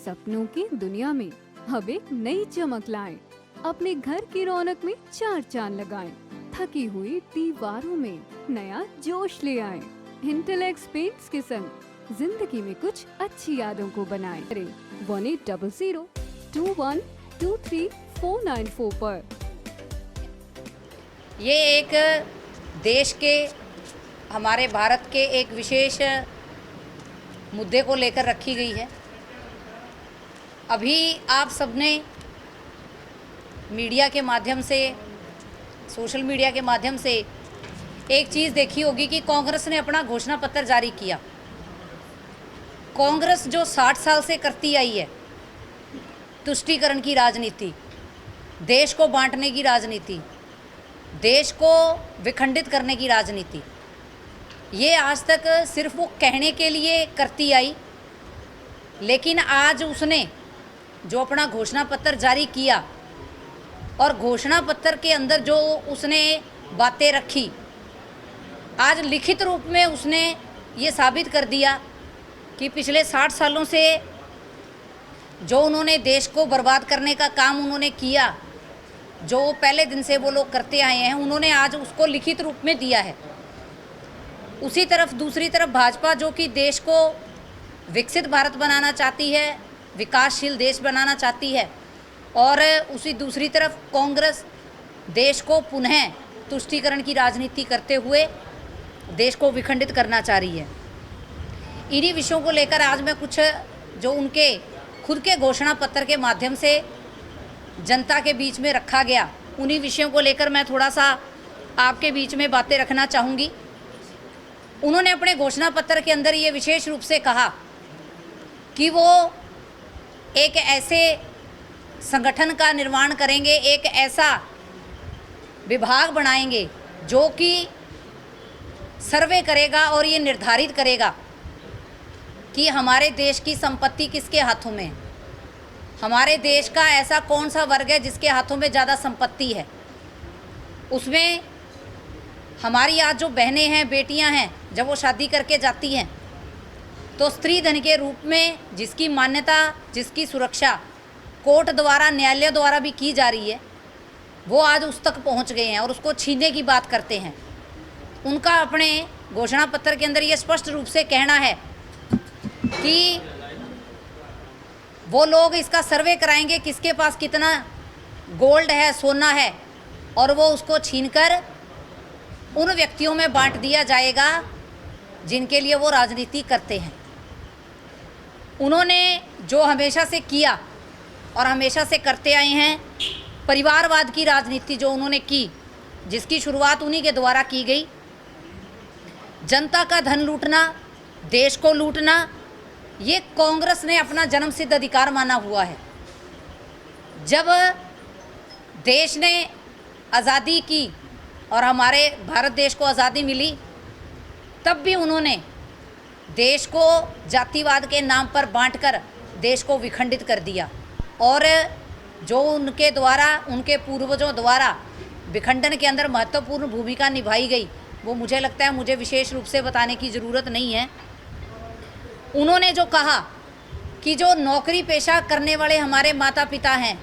सपनों की दुनिया में अब एक नई चमक लाएं। अपने घर की रौनक में चार चांद लगाएं। थकी हुई दीवारों में नया जोश ले आएं। इंटेलेक्स पेंट्स के संग जिंदगी में कुछ अच्छी यादों को बनाएं। 1800-2123-494 पर। ये एक देश के, हमारे भारत के एक विशेष मुद्दे को लेकर रखी गई है। अभी आप सबने मीडिया के माध्यम से, सोशल मीडिया के माध्यम से एक चीज़ देखी होगी कि कांग्रेस ने अपना घोषणा पत्र जारी किया। कांग्रेस जो 60 साल से करती आई है, तुष्टीकरण की राजनीति, देश को बांटने की राजनीति, देश को विखंडित करने की राजनीति, ये आज तक सिर्फ वो कहने के लिए करती आई। लेकिन आज उसने जो अपना घोषणा पत्र जारी किया और घोषणा पत्र के अंदर जो उसने बातें रखी, आज लिखित रूप में उसने ये साबित कर दिया कि पिछले 60 सालों से जो उन्होंने देश को बर्बाद करने का काम उन्होंने किया, जो पहले दिन से वो लोग करते आए हैं, उन्होंने आज उसको लिखित रूप में दिया है। उसी तरफ दूसरी तरफ भाजपा, जो कि देश को विकसित भारत बनाना चाहती है, विकासशील देश बनाना चाहती है, और उसी दूसरी तरफ कांग्रेस देश को पुनः तुष्टीकरण की राजनीति करते हुए देश को विखंडित करना चाह रही है। इन्हीं विषयों को लेकर आज मैं कुछ जो उनके खुद के घोषणा पत्र के माध्यम से जनता के बीच में रखा गया, उन्हीं विषयों को लेकर मैं थोड़ा सा आपके बीच में बातें रखना चाहूँगी। उन्होंने अपने घोषणा पत्र के अंदर ये विशेष रूप से कहा कि वो एक ऐसे संगठन का निर्माण करेंगे, एक ऐसा विभाग बनाएंगे जो कि सर्वे करेगा और ये निर्धारित करेगा कि हमारे देश की संपत्ति किसके हाथों में है, हमारे देश का ऐसा कौन सा वर्ग है जिसके हाथों में ज़्यादा संपत्ति है। उसमें हमारी आज जो बहनें हैं, बेटियां हैं, जब वो शादी करके जाती हैं तो स्त्री धन के रूप में जिसकी मान्यता, जिसकी सुरक्षा कोर्ट द्वारा, न्यायालय द्वारा भी की जा रही है, वो आज उस तक पहुंच गए हैं और उसको छीनने की बात करते हैं। उनका अपने घोषणा पत्र के अंदर ये स्पष्ट रूप से कहना है कि वो लोग इसका सर्वे कराएंगे किसके पास कितना गोल्ड है, सोना है, और वो उसको छीनकर उन व्यक्तियों में बांट दिया जाएगा जिनके लिए वो राजनीति करते हैं। उन्होंने जो हमेशा से किया और हमेशा से करते आए हैं, परिवारवाद की राजनीति जो उन्होंने की, जिसकी शुरुआत उन्हीं के द्वारा की गई, जनता का धन लूटना, देश को लूटना, ये कांग्रेस ने अपना जन्मसिद्ध अधिकार माना हुआ है। जब देश ने आज़ादी की और हमारे भारत देश को आज़ादी मिली, तब भी उन्होंने देश को जातिवाद के नाम पर बांटकर देश को विखंडित कर दिया। और जो उनके द्वारा, उनके पूर्वजों द्वारा विखंडन के अंदर महत्वपूर्ण भूमिका निभाई गई, वो मुझे लगता है मुझे विशेष रूप से बताने की ज़रूरत नहीं है। उन्होंने जो कहा कि जो नौकरी पेशा करने वाले हमारे माता पिता हैं,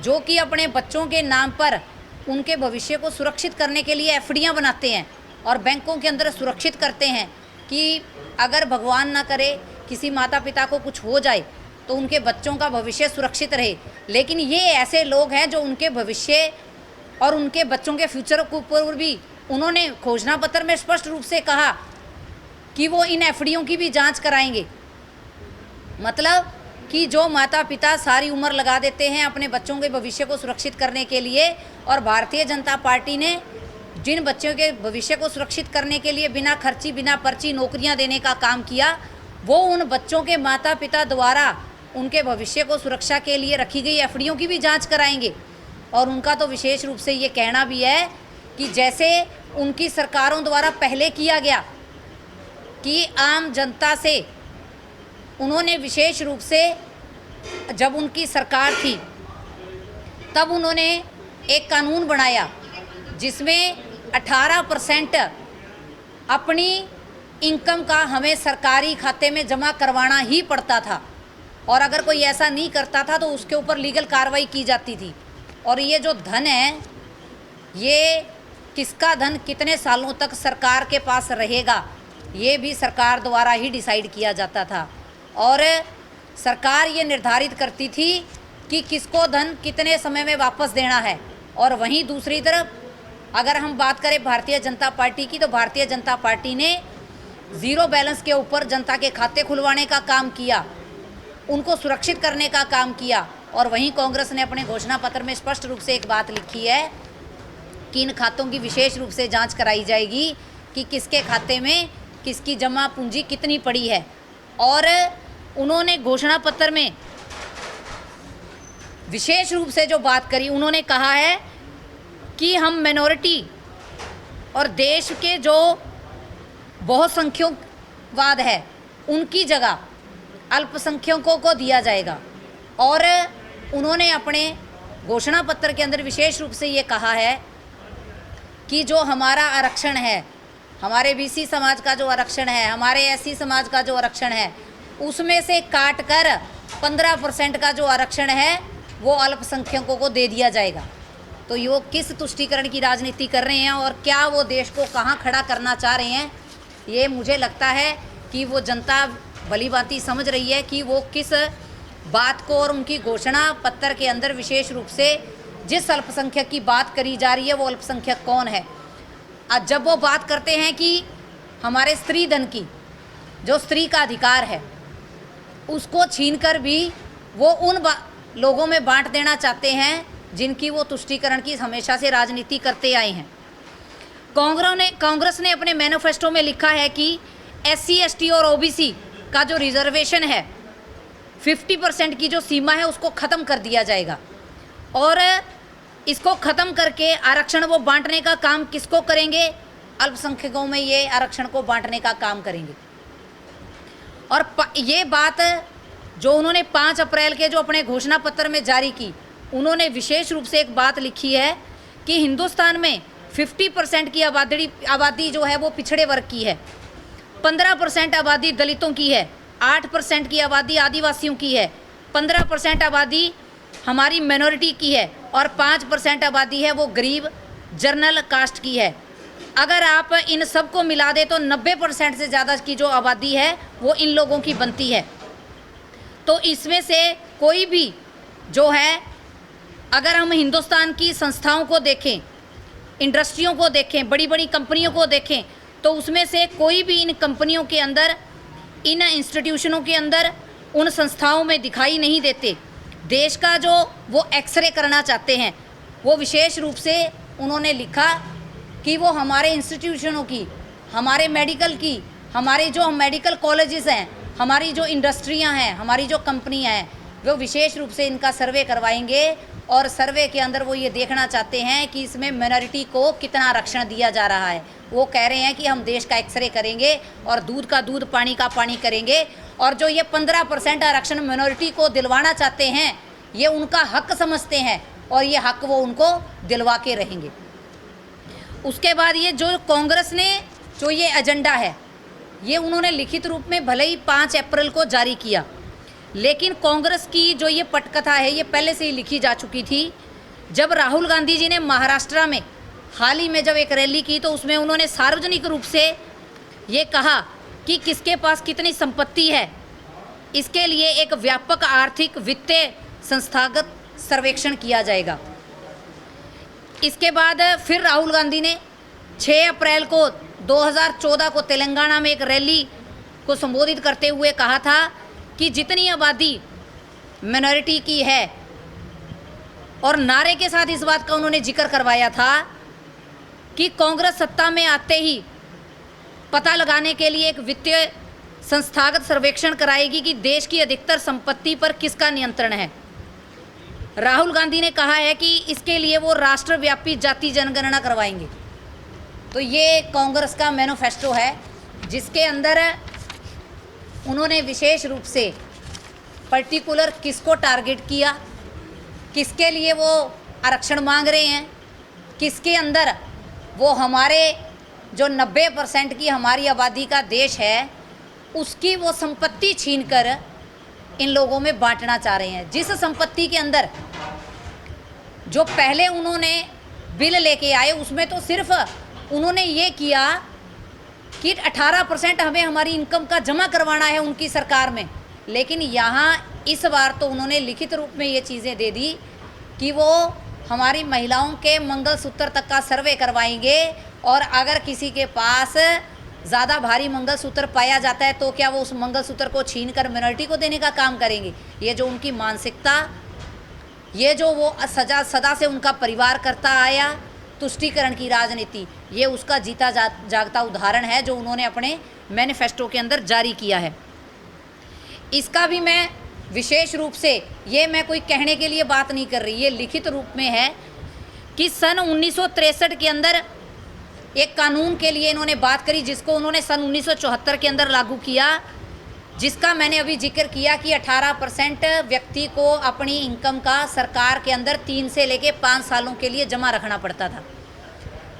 जो कि अपने बच्चों के नाम पर उनके भविष्य को सुरक्षित करने के लिए एफडियां बनाते हैं और बैंकों के अंदर सुरक्षित करते हैं कि अगर भगवान ना करे किसी माता पिता को कुछ हो जाए तो उनके बच्चों का भविष्य सुरक्षित रहे। लेकिन ये ऐसे लोग हैं जो उनके भविष्य और उनके बच्चों के फ्यूचर के ऊपर भी उन्होंने घोषणा पत्र में स्पष्ट रूप से कहा कि वो इन एफडियों की भी जांच कराएंगे। मतलब कि जो माता पिता सारी उम्र लगा देते हैं अपने बच्चों के भविष्य को सुरक्षित करने के लिए, और भारतीय जनता पार्टी ने जिन बच्चों के भविष्य को सुरक्षित करने के लिए बिना खर्ची, बिना पर्ची नौकरियां देने का काम किया, वो उन बच्चों के माता पिता द्वारा उनके भविष्य को सुरक्षा के लिए रखी गई एफडियों की भी जांच कराएंगे। और उनका तो विशेष रूप से ये कहना भी है कि जैसे उनकी सरकारों द्वारा पहले किया गया कि आम जनता से उन्होंने विशेष रूप से, जब उनकी सरकार थी तब उन्होंने एक कानून बनाया जिसमें 18% अपनी इनकम का हमें सरकारी खाते में जमा करवाना ही पड़ता था। और अगर कोई ऐसा नहीं करता था तो उसके ऊपर लीगल कार्रवाई की जाती थी। और ये जो धन है, ये किसका धन कितने सालों तक सरकार के पास रहेगा, ये भी सरकार द्वारा ही डिसाइड किया जाता था। और सरकार ये निर्धारित करती थी कि किसको धन कितने समय में वापस देना है। और वहीं दूसरी तरफ अगर हम बात करें भारतीय जनता पार्टी की, तो भारतीय जनता पार्टी ने ज़ीरो बैलेंस के ऊपर जनता के खाते खुलवाने का काम किया, उनको सुरक्षित करने का काम किया। और वहीं कांग्रेस ने अपने घोषणा पत्र में स्पष्ट रूप से एक बात लिखी है कि इन खातों की विशेष रूप से जांच कराई जाएगी कि किसके खाते में किसकी जमा पूंजी कितनी पड़ी है। और उन्होंने घोषणा पत्र में विशेष रूप से जो बात करी, उन्होंने कहा है कि हम मिनॉरिटी और देश के जो बहुसंख्यकवाद है उनकी जगह अल्पसंख्यकों को दिया जाएगा। और उन्होंने अपने घोषणा पत्र के अंदर विशेष रूप से ये कहा है कि जो हमारा आरक्षण है, हमारे बीसी समाज का जो आरक्षण है, हमारे एससी समाज का जो आरक्षण है, उसमें से काट कर 15% का जो आरक्षण है वो अल्पसंख्यकों को दे दिया जाएगा। तो ये किस तुष्टीकरण की राजनीति कर रहे हैं और क्या वो देश को कहाँ खड़ा करना चाह रहे हैं, ये मुझे लगता है कि वो जनता भली भांति समझ रही है कि वो किस बात को, और उनकी घोषणा पत्र के अंदर विशेष रूप से जिस अल्पसंख्यक की बात करी जा रही है वो अल्पसंख्यक कौन है। आज जब वो बात करते हैं कि हमारे स्त्री धन की, जो स्त्री का अधिकार है, उसको छीनकर भी वो उन लोगों में बांट देना चाहते हैं जिनकी वो तुष्टीकरण की हमेशा से राजनीति करते आए हैं। कांग्रेस ने अपने मैनिफेस्टो में लिखा है कि SC ST और OBC का जो रिजर्वेशन है 50% की जो सीमा है उसको ख़त्म कर दिया जाएगा। और इसको ख़त्म करके आरक्षण वो बांटने का काम किसको करेंगे, अल्पसंख्यकों में ये आरक्षण को बांटने का काम करेंगे। और ये बात जो उन्होंने 5 अप्रैल के जो अपने घोषणा पत्र में जारी की, उन्होंने विशेष रूप से एक बात लिखी है कि हिंदुस्तान में 50% की आबादी जो है वो पिछड़े वर्ग की है, 15% आबादी दलितों की है, 8% की आबादी आदिवासियों की है, 15% आबादी हमारी माइनॉरिटी की है और 5% आबादी है वो गरीब जनरल कास्ट की है। अगर आप इन सब को मिला दें तो 90% से ज़्यादा की जो आबादी है वो इन लोगों की बनती है। तो इसमें से कोई भी जो है, अगर हम हिंदुस्तान की संस्थाओं को देखें, इंडस्ट्रियों को देखें, बड़ी बड़ी कंपनियों को देखें, तो उसमें से कोई भी इन कंपनियों के अंदर, इन इंस्टीट्यूशनों के अंदर, उन संस्थाओं में दिखाई नहीं देते। देश का जो वो एक्सरे करना चाहते हैं, वो विशेष रूप से उन्होंने लिखा कि वो हमारे इंस्टीट्यूशनों की, हमारे मेडिकल की, हमारे जो मेडिकल कॉलेजेस हैं, हमारी जो इंडस्ट्रियां हैं, हमारी जो कंपनियां हैं, वो विशेष रूप से इनका सर्वे करवाएंगे। और सर्वे के अंदर वो ये देखना चाहते हैं कि इसमें माइनॉरिटी को कितना आरक्षण दिया जा रहा है। वो कह रहे हैं कि हम देश का एक्सरे करेंगे और दूध का दूध, पानी का पानी करेंगे। और जो ये 15% आरक्षण माइनॉरिटी को दिलवाना चाहते हैं, ये उनका हक समझते हैं और ये हक वो उनको दिलवा के रहेंगे। उसके बाद ये जो कांग्रेस ने जो ये एजेंडा है, ये उन्होंने लिखित रूप में भले ही 5 अप्रैल को जारी किया, लेकिन कांग्रेस की जो ये पटकथा है ये पहले से ही लिखी जा चुकी थी। जब राहुल गांधी जी ने महाराष्ट्र में हाल ही में जब एक रैली की, तो उसमें उन्होंने सार्वजनिक रूप से ये कहा कि किसके पास कितनी संपत्ति है, इसके लिए एक व्यापक आर्थिक वित्तीय संस्थागत सर्वेक्षण किया जाएगा। इसके बाद फिर राहुल गांधी ने 6 अप्रैल को 2014 को तेलंगाना में एक रैली को संबोधित करते हुए कहा था कि जितनी आबादी माइनॉरिटी की है, और नारे के साथ इस बात का उन्होंने जिक्र करवाया था कि कांग्रेस सत्ता में आते ही पता लगाने के लिए एक वित्तीय संस्थागत सर्वेक्षण कराएगी कि देश की अधिकतर संपत्ति पर किसका नियंत्रण है। राहुल गांधी ने कहा है कि इसके लिए वो राष्ट्रव्यापी जाति जनगणना करवाएंगे। तो ये कांग्रेस का मैनिफेस्टो है, जिसके अंदर उन्होंने विशेष रूप से पर्टिकुलर किसको टारगेट किया, किसके लिए वो आरक्षण मांग रहे हैं, किसके अंदर वो हमारे जो 90% की हमारी आबादी का देश है उसकी वो संपत्ति छीनकर इन लोगों में बांटना चाह रहे हैं। जिस संपत्ति के अंदर जो पहले उन्होंने बिल लेके आए उसमें तो सिर्फ उन्होंने ये किया कि 18% हमें हमारी इनकम का जमा करवाना है उनकी सरकार में, लेकिन यहाँ इस बार तो उन्होंने लिखित रूप में ये चीज़ें दे दी कि वो हमारी महिलाओं के मंगलसूत्र तक का सर्वे करवाएंगे, और अगर किसी के पास ज़्यादा भारी मंगलसूत्र पाया जाता है तो क्या वो उस मंगलसूत्र को छीन कर मिनोरिटी को देने का काम करेंगे। ये जो उनकी मानसिकता, ये जो वो सदा से उनका परिवार करता आया तुष्टीकरण की राजनीति, ये उसका जीता जागता उदाहरण है जो उन्होंने अपने मैनिफेस्टो के अंदर जारी किया है। इसका भी मैं विशेष रूप से, ये मैं कोई कहने के लिए बात नहीं कर रही, ये लिखित रूप में है कि सन 1963 के अंदर एक कानून के लिए इन्होंने बात करी जिसको उन्होंने सन 1974 के अंदर लागू किया, जिसका मैंने अभी जिक्र किया कि 18% व्यक्ति को अपनी इनकम का सरकार के अंदर 3 से लेके 5 सालों के लिए जमा रखना पड़ता था।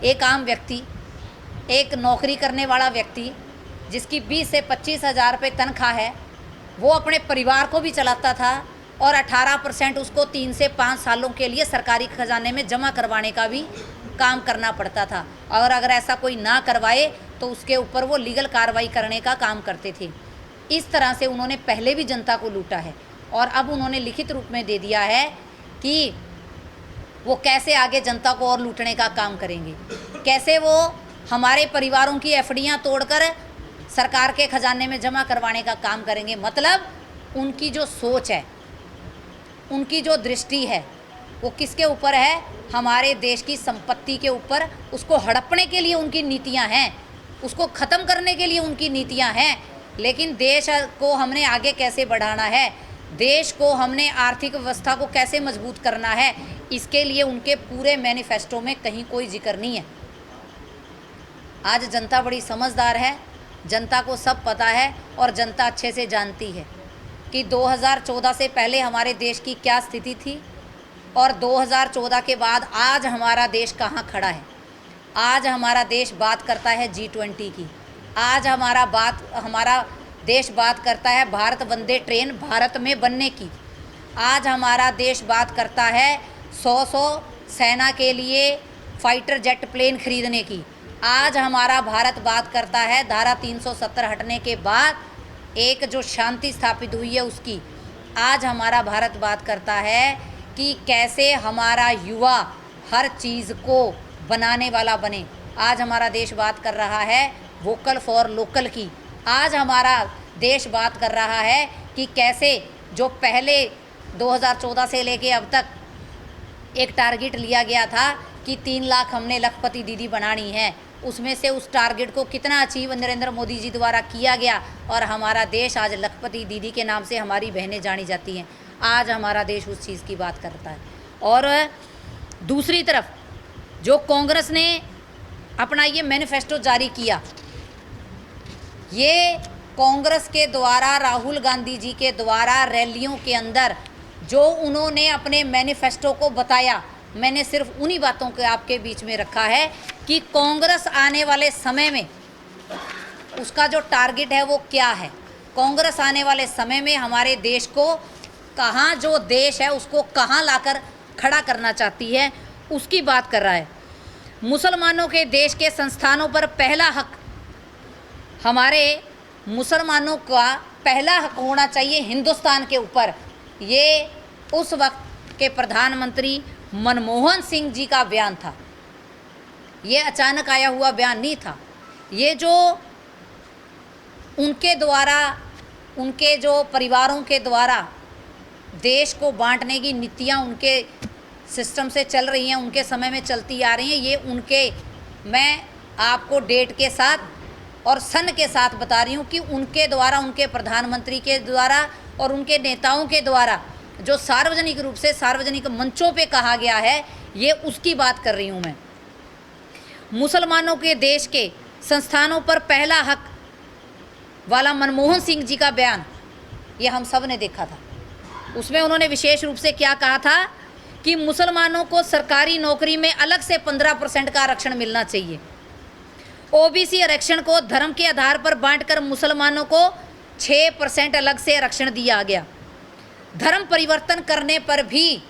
एक आम व्यक्ति, एक नौकरी करने वाला व्यक्ति जिसकी 20 से 25 हज़ार रुपये तनख्वाह है, वो अपने परिवार को भी चलाता था और 18% उसको 3 से 5 सालों के लिए सरकारी खजाने में जमा करवाने का भी काम करना पड़ता था, और अगर ऐसा कोई ना करवाए तो उसके ऊपर वो लीगल कार्रवाई करने का काम करते थे। इस तरह से उन्होंने पहले भी जनता को लूटा है, और अब उन्होंने लिखित रूप में दे दिया है कि वो कैसे आगे जनता को और लूटने का काम करेंगे, कैसे वो हमारे परिवारों की एफडियां तोड़कर सरकार के खजाने में जमा करवाने का काम करेंगे। मतलब उनकी जो सोच है, उनकी जो दृष्टि है, वो किसके ऊपर है? हमारे देश की संपत्ति के ऊपर। उसको हड़पने के लिए उनकी नीतियां हैं, उसको ख़त्म करने के लिए उनकी नीतियां हैं, लेकिन देश को हमने आगे कैसे बढ़ाना है, देश को हमने आर्थिक व्यवस्था को कैसे मजबूत करना है, इसके लिए उनके पूरे मैनिफेस्टो में कहीं कोई जिक्र नहीं है। आज जनता बड़ी समझदार है, जनता को सब पता है, और जनता अच्छे से जानती है कि 2014 से पहले हमारे देश की क्या स्थिति थी और 2014 के बाद आज हमारा देश कहाँ खड़ा है। आज हमारा देश बात करता है G20 की, आज हमारा देश बात करता है भारत वंदे ट्रेन भारत में बनने की, आज हमारा देश बात करता है 100 सेना के लिए फाइटर जेट प्लेन खरीदने की, आज हमारा भारत बात करता है धारा 370 हटने के बाद एक जो शांति स्थापित हुई है उसकी, आज हमारा भारत बात करता है कि कैसे हमारा युवा हर चीज़ को बनाने वाला बने। आज हमारा देश बात कर रहा है वोकल फॉर लोकल की, आज हमारा देश बात कर रहा है कि कैसे जो पहले 2014 से लेके अब तक एक टारगेट लिया गया था कि 3 लाख हमने लखपति दीदी बनानी है, उसमें से उस टारगेट को कितना अचीव नरेंद्र मोदी जी द्वारा किया गया, और हमारा देश आज लखपति दीदी के नाम से हमारी बहनें जानी जाती हैं। आज हमारा देश उस चीज़ की बात करता है। और दूसरी तरफ जो कांग्रेस ने अपना ये मैनिफेस्टो जारी किया, ये कांग्रेस के द्वारा, राहुल गांधी जी के द्वारा रैलियों के अंदर जो उन्होंने अपने मैनिफेस्टो को बताया, मैंने सिर्फ उन्हीं बातों को आपके बीच में रखा है कि कांग्रेस आने वाले समय में उसका जो टारगेट है वो क्या है। कांग्रेस आने वाले समय में हमारे देश को कहाँ, जो देश है उसको कहाँ लाकर खड़ा करना चाहती है, उसकी बात कर रहा है। मुसलमानों के देश के संस्थानों पर पहला हक, हमारे मुसलमानों का पहला हक होना चाहिए हिंदुस्तान के ऊपर। ये उस वक्त के प्रधानमंत्री मनमोहन सिंह जी का बयान था, ये अचानक आया हुआ बयान नहीं था। ये जो उनके द्वारा, उनके जो परिवारों के द्वारा देश को बांटने की नीतियाँ उनके सिस्टम से चल रही हैं, उनके समय में चलती आ रही हैं, ये उनके, मैं आपको डेट के साथ और सन के साथ बता रही हूँ कि उनके द्वारा, उनके प्रधानमंत्री के द्वारा और उनके नेताओं के द्वारा जो सार्वजनिक रूप से सार्वजनिक मंचों पे कहा गया है, ये उसकी बात कर रही हूँ मैं। मुसलमानों के देश के संस्थानों पर पहला हक वाला मनमोहन सिंह जी का बयान, ये हम सब ने देखा था। उसमें उन्होंने विशेष रूप से क्या कहा था कि मुसलमानों को सरकारी नौकरी में अलग से 15% का आरक्षण मिलना चाहिए। ओबीसी आरक्षण को धर्म के आधार पर बांटकर मुसलमानों को 6% अलग से आरक्षण दिया गया। धर्म परिवर्तन करने पर भी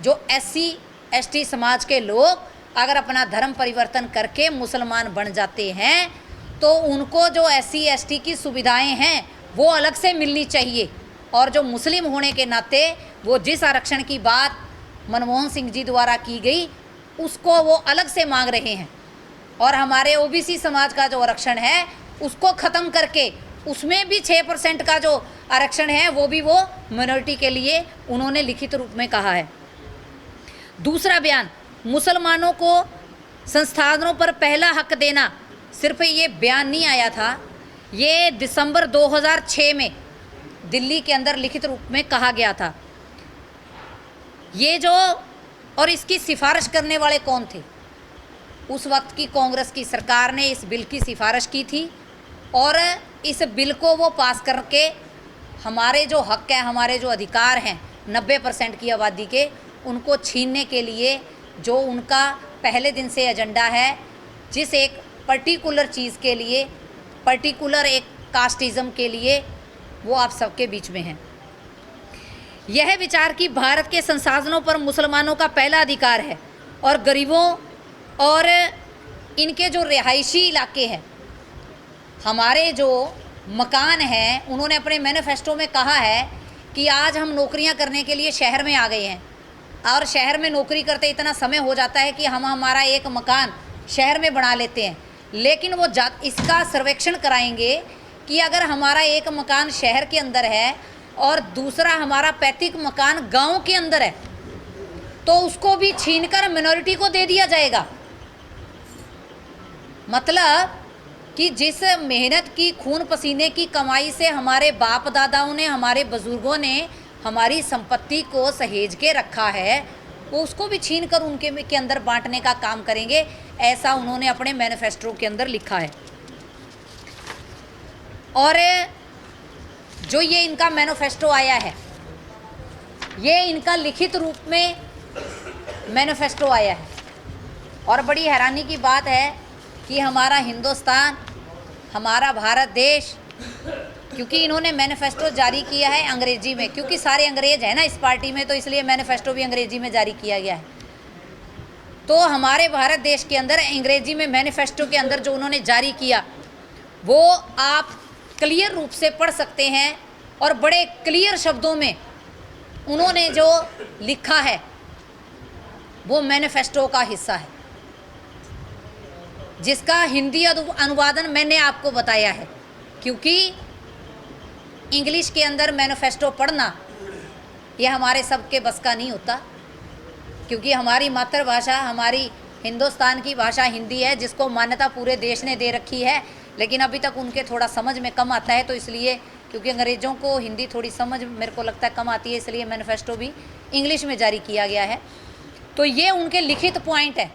जो SC/ST समाज के लोग अगर अपना धर्म परिवर्तन करके मुसलमान बन जाते हैं तो उनको जो SC/ST की सुविधाएं हैं वो अलग से मिलनी चाहिए, और जो मुस्लिम होने के नाते वो जिस आरक्षण की बात मनमोहन सिंह जी द्वारा की गई उसको वो अलग से मांग रहे हैं, और हमारे OBC समाज का जो आरक्षण है उसको ख़त्म करके उसमें भी 6% का जो आरक्षण है वो भी वो मिनॉरिटी के लिए उन्होंने लिखित रूप में कहा है। दूसरा बयान, मुसलमानों को संस्थानों पर पहला हक देना, सिर्फ ये बयान नहीं आया था, ये दिसंबर 2006 में दिल्ली के अंदर लिखित रूप में कहा गया था। ये जो, और इसकी सिफारिश करने वाले कौन थे? उस वक्त की कांग्रेस की सरकार ने इस बिल की सिफारिश की थी, और इस बिल को वो पास करके हमारे जो हक है, हमारे जो अधिकार हैं 90% की आबादी के, उनको छीनने के लिए जो उनका पहले दिन से एजेंडा है, जिस एक पर्टिकुलर चीज़ के लिए, पर्टिकुलर एक कास्टिज़म के लिए, वो आप सबके बीच में है। यह विचार कि भारत के संसाधनों पर मुसलमानों का पहला अधिकार है, और गरीबों और इनके जो रिहायशी इलाके हैं, हमारे जो मकान हैं, उन्होंने अपने मैनिफेस्टो में कहा है कि आज हम नौकरियां करने के लिए शहर में आ गए हैं, और शहर में नौकरी करते इतना समय हो जाता है कि हम हमारा एक मकान शहर में बना लेते हैं। लेकिन वो इसका सर्वेक्षण कराएंगे कि अगर हमारा एक मकान शहर के अंदर है और दूसरा हमारा पैतृक मकान गांव के अंदर है, तो उसको भी छीनकर मिनॉरिटी को दे दिया जाएगा। मतलब कि जिस मेहनत की, खून पसीने की कमाई से हमारे बाप दादाओं ने, हमारे बुजुर्गों ने हमारी संपत्ति को सहेज के रखा है, वो उसको भी छीन कर उनके के अंदर बांटने का काम करेंगे, ऐसा उन्होंने अपने मैनिफेस्टो के अंदर लिखा है। और जो ये इनका मैनिफेस्टो आया है, ये इनका लिखित रूप में मैनिफेस्टो आया है, और बड़ी हैरानी की बात है कि हमारा हिंदुस्तान, हमारा भारत देश, क्योंकि इन्होंने मैनिफेस्टो जारी किया है अंग्रेजी में, क्योंकि सारे अंग्रेज हैं ना इस पार्टी में, तो इसलिए मैनिफेस्टो भी अंग्रेजी में जारी किया गया है। तो हमारे भारत देश के अंदर अंग्रेजी में मैनिफेस्टो के अंदर जो उन्होंने जारी किया वो आप क्लियर रूप से पढ़ सकते हैं, और बड़े क्लियर शब्दों में उन्होंने जो लिखा है वो मैनिफेस्टो का हिस्सा है, जिसका हिंदी अनुवादन मैंने आपको बताया है, क्योंकि इंग्लिश के अंदर मैनिफेस्टो पढ़ना ये हमारे सबके बस का नहीं होता, क्योंकि हमारी मातृभाषा, हमारी हिंदुस्तान की भाषा हिंदी है, जिसको मान्यता पूरे देश ने दे रखी है, लेकिन अभी तक उनके थोड़ा समझ में कम आता है। तो इसलिए, क्योंकि अंग्रेज़ों को हिंदी थोड़ी समझ मेरे को लगता है कम आती है, इसलिए मैनिफेस्टो भी इंग्लिश में जारी किया गया है। तो ये उनके लिखित पॉइंट है